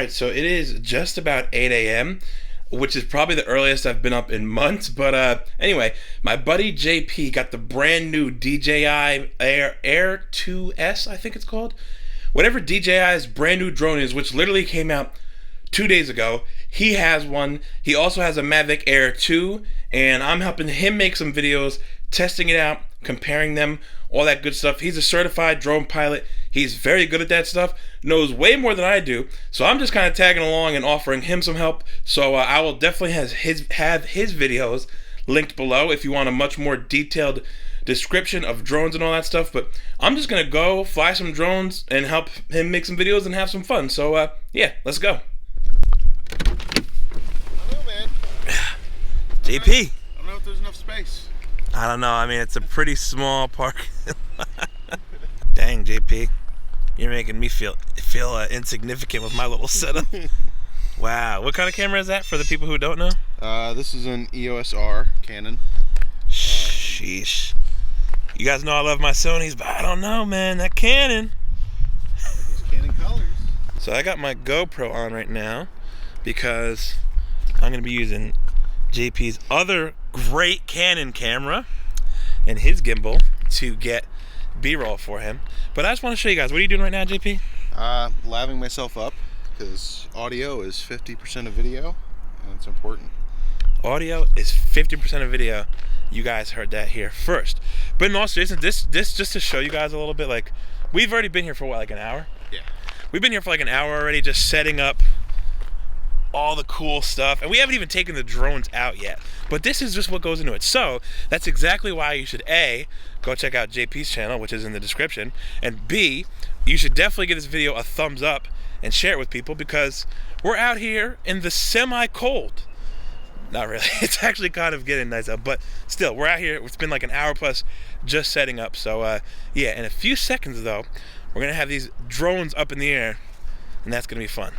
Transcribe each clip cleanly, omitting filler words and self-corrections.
Alright, so it is just about 8 a.m., which is probably the earliest I've been up in months. But anyway, my buddy JP got the brand new DJI Air 2S, I think it's called. Whatever DJI's brand new drone is, which literally came out 2 days ago. He has one. He also has a Mavic Air 2, and I'm helping him make some videos, testing it out, comparing them, all that good stuff. He's a certified drone pilot. He's very good at that stuff, knows way more than I do, so I'm just kind of tagging along and offering him some help. So I will definitely have his videos linked below if you want a much more detailed description of drones and all that stuff. But I'm just gonna go fly some drones and help him make some videos and have some fun. So yeah, let's go. Hello, man. JP. I don't know if there's enough space. I don't know. I mean, it's a pretty small park. Dang, JP, you're making me feel insignificant with my little setup. Wow, what kind of camera is that for the people who don't know? This is an EOS R Canon. Sheesh. You guys know I love my Sonys, but I don't know, man. That Canon. Those Canon colors. So I got my GoPro on right now because I'm gonna be using JP's other great Canon camera and his gimbal to get B-roll for him. But I just want to show you guys, what are you doing right now, JP? Laving myself up because audio is 50% of video, and it's important. Audio is 50% of video. You guys heard that here first. But in all seriousness, this just to show you guys a little bit, like, we've already been here for what, like an hour? Yeah. We've been here for like an hour already, just setting up all the cool stuff, and we haven't even taken the drones out yet, but this is just what goes into it. So that's exactly why you should A, go check out JP's channel, which is in the description, and B, you should definitely give this video a thumbs up and share it with people, because we're out here in the semi-cold. Not really, it's actually kind of getting nice out, but still, we're out here. It's been like an hour plus just setting up. So yeah, in a few seconds though, we're gonna have these drones up in the air, and that's gonna be fun.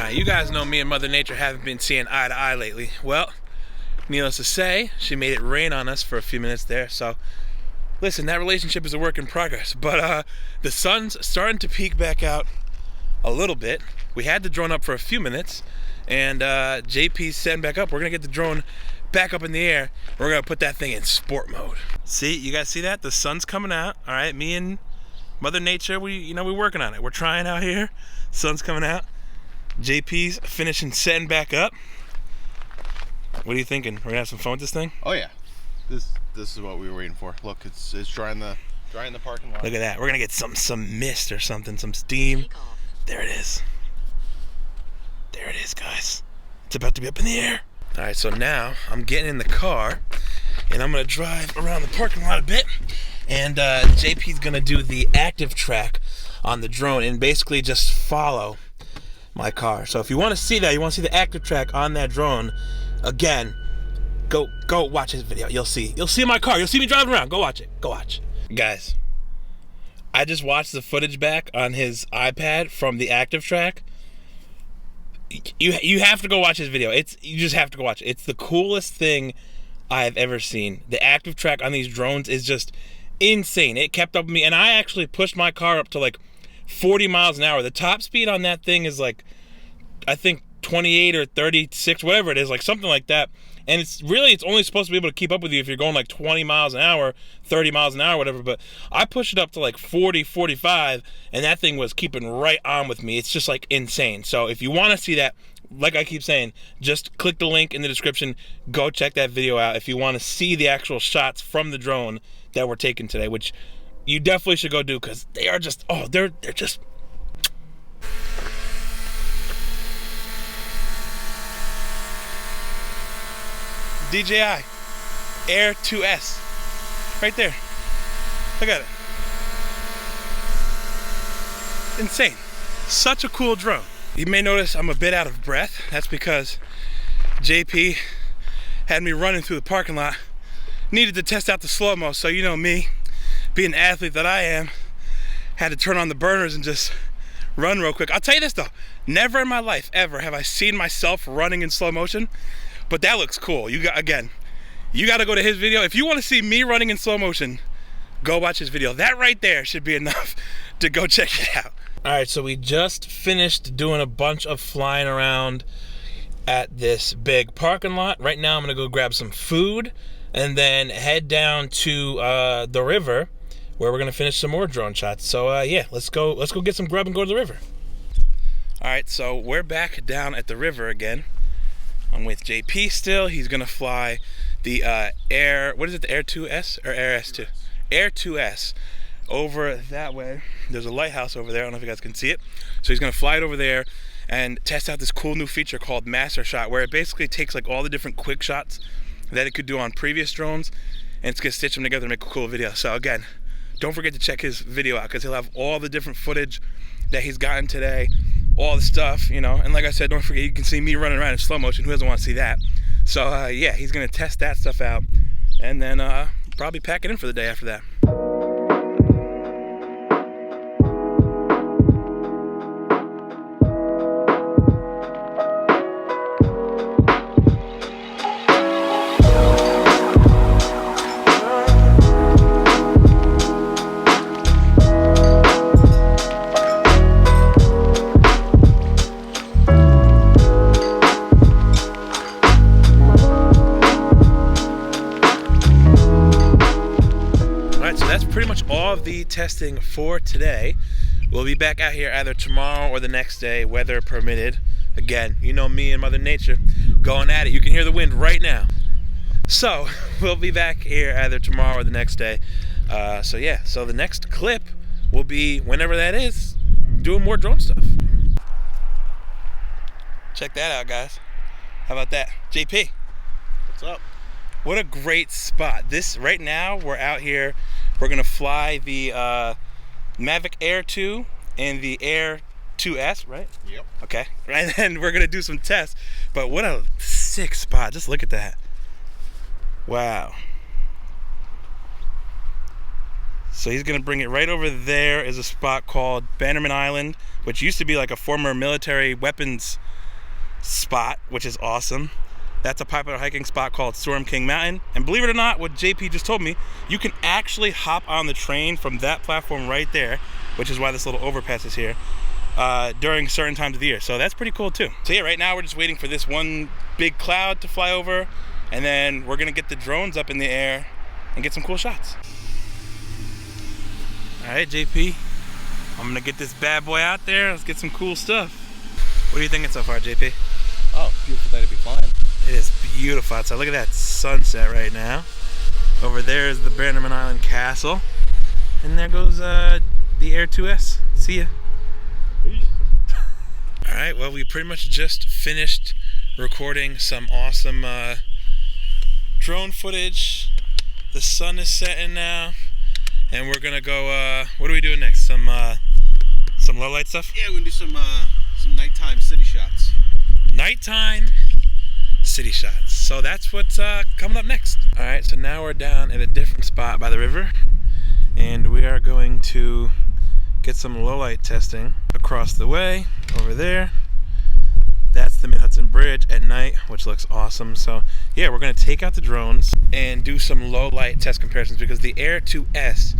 You guys know me and Mother Nature haven't been seeing eye to eye lately. Well, needless to say, she made it rain on us for a few minutes there. So, listen, that relationship is a work in progress. But the sun's starting to peek back out a little bit. We had the drone up for a few minutes, and JP's setting back up. We're gonna get the drone back up in the air. We're gonna put that thing in sport mode. See, you guys see that? The sun's coming out. All right, me and Mother Nature, we're working on it. We're trying out here. Sun's coming out. JP's finishing setting back up. What are you thinking? We're gonna have some fun with this thing? Oh yeah, this is what we were waiting for. Look, it's drying the parking lot. Look at that. We're gonna get some mist or something, some steam. There it is. There it is, guys. It's about to be up in the air. All right, so now I'm getting in the car and I'm gonna drive around the parking lot a bit. And JP's gonna do the active track on the drone and basically just follow my car. So if you want to see that, you want to see the active track on that drone, again, go watch his video. You'll see my car. You'll see me driving around. Go watch it. Go watch. Guys, I just watched the footage back on his iPad from the active track. You have to go watch his video. You just have to go watch it. It's the coolest thing I've ever seen. The active track on these drones is just insane. It kept up with me, and I actually pushed my car up to like 40 miles an hour. The top speed on that thing is like, I think 28 or 36, whatever it is, like something like that. And it's only supposed to be able to keep up with you if you're going like 20 miles an hour, 30 miles an hour, whatever. But I pushed it up to like 40, 45, and that thing was keeping right on with me. It's just like insane. So if you want to see that, like I keep saying, just click the link in the description. Go check that video out if you want to see the actual shots from the drone that were taken today, which you definitely should go do, because they are just, they're just. DJI Air 2S. Right there. Look at it. Insane. Such a cool drone. You may notice I'm a bit out of breath. That's because JP had me running through the parking lot. Needed to test out the slow-mo, so you know me, being the athlete that I am, had to turn on the burners and just run real quick. I'll tell you this though, never in my life ever have I seen myself running in slow motion, but that looks cool. You got to go to his video. If you want to see me running in slow motion, go watch his video. That right there should be enough to go check it out. All right, so we just finished doing a bunch of flying around at this big parking lot. Right now I'm gonna go grab some food and then head down to the river where we're gonna finish some more drone shots. So yeah, let's go get some grub and go to the river. All right, so we're back down at the river again. I'm with JP still. He's gonna fly the Air, what is it, the Air 2S or Air S2? Air 2S over that way. There's a lighthouse over there. I don't know if you guys can see it. So he's gonna fly it over there and test out this cool new feature called Master Shot, where it basically takes like all the different quick shots that it could do on previous drones, and it's gonna stitch them together to make a cool video. So again, don't forget to check his video out, because he'll have all the different footage that he's gotten today, all the stuff, you know. And like I said, don't forget, you can see me running around in slow motion. Who doesn't want to see that? So yeah, he's gonna test that stuff out, and then probably pack it in for the day after that. Pretty much all of the testing for today. We'll be back out here either tomorrow or the next day, weather permitted. Again, you know me and Mother Nature going at it. You can hear the wind right now. So we'll be back here either tomorrow or the next day. So yeah, so the next clip will be, whenever that is, doing more drone stuff. Check that out, guys. How about that? JP. What's up? What a great spot. This, right now, we're out here. We're gonna fly the Mavic Air 2 and the Air 2S, right? Yep. Okay, and then we're gonna do some tests. But what a sick spot, just look at that. Wow. So he's gonna bring it right over there is a spot called Bannerman Island, which used to be like a former military weapons spot, which is awesome. That's a popular hiking spot called Storm King Mountain. And believe it or not, what JP just told me, you can actually hop on the train from that platform right there, which is why this little overpass is here, during certain times of the year. So that's pretty cool too. So yeah, right now we're just waiting for this one big cloud to fly over, and then we're gonna get the drones up in the air and get some cool shots. All right, JP, I'm gonna get this bad boy out there. Let's get some cool stuff. What are you thinking so far, JP? Oh, beautiful day to be flying. It is beautiful outside. Look at that sunset right now. Over there is the Bannerman Island Castle. And there goes the Air 2S. See ya. Peace. Alright, well, we pretty much just finished recording some awesome drone footage. The sun is setting now. And we're gonna go, what are we doing next? Some low light stuff? Yeah, we're gonna do some nighttime city shots. Nighttime city shots. So that's what's coming up next. All right, so now we're down at a different spot by the river, and we are going to get some low light testing across the way over there. That's the Mid-Hudson Bridge at night, which looks awesome. So yeah, we're gonna take out the drones and do some low light test comparisons, because the Air 2S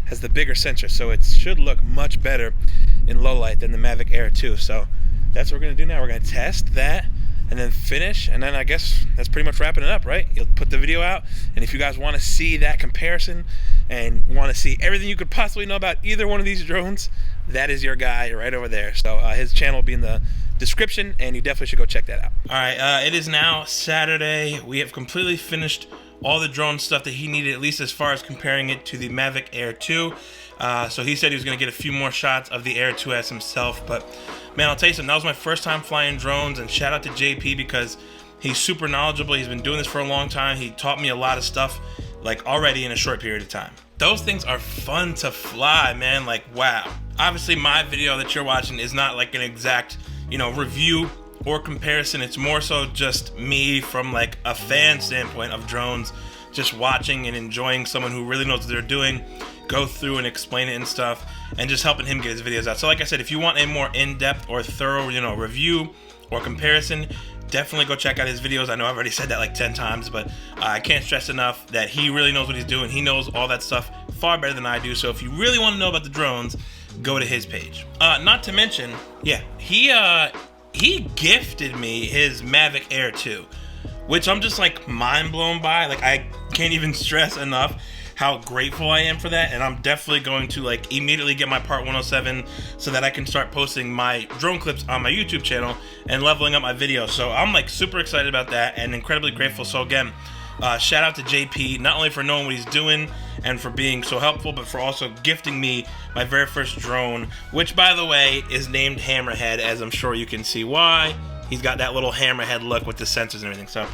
has the bigger sensor, so it should look much better in low light than the Mavic Air 2. So that's what we're gonna do now. We're gonna test that and then finish, and then I guess that's pretty much wrapping it up, right? You'll put the video out, and if you guys want to see that comparison and want to see everything you could possibly know about either one of these drones, that is your guy right over there. So his channel will be in the description, and you definitely should go check that out. All right, it is now Saturday. We have completely finished all the drone stuff that he needed, at least as far as comparing it to the Mavic Air 2. So he said he was going to get a few more shots of the Air 2S himself, but man, I'll tell you something, that was my first time flying drones, and shout out to JP, because He's super knowledgeable. He's been doing this for a long time. He taught me a lot of stuff, like, already in a short period of time. Those things are fun to fly, man. Like, wow. Obviously, my video that you're watching is not like an exact, review or comparison. It's more so just me from like a fan standpoint of drones, just watching and enjoying someone who really knows what they're doing go through and explain it and stuff, and just helping him get his videos out. So like I said, if you want a more in-depth or thorough, review or comparison, definitely go check out his videos. I know I've already said that like 10 times, but I can't stress enough that he really knows what he's doing. He knows all that stuff far better than I do. So if you really want to know about the drones, go to his page. Not to mention, he gifted me his Mavic Air 2, which I'm just like mind blown by. Like, I can't even stress enough how grateful I am for that, and I'm definitely going to like immediately get my Part 107 so that I can start posting my drone clips on my YouTube channel and leveling up my videos. So I'm like super excited about that and incredibly grateful. So again, shout out to JP, not only for knowing what he's doing and for being so helpful, but for also gifting me my very first drone, which by the way is named Hammerhead, as I'm sure you can see why. He's got that little hammerhead look with the sensors and everything. So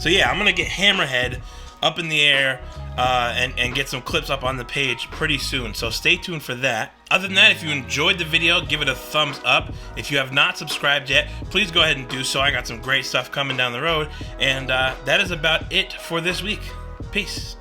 yeah, I'm gonna get Hammerhead up in the air and get some clips up on the page pretty soon. So stay tuned for that. Other than that, if you enjoyed the video, give it a thumbs up. If you have not subscribed yet, please go ahead and do so. I got some great stuff coming down the road. And that is about it for this week. Peace.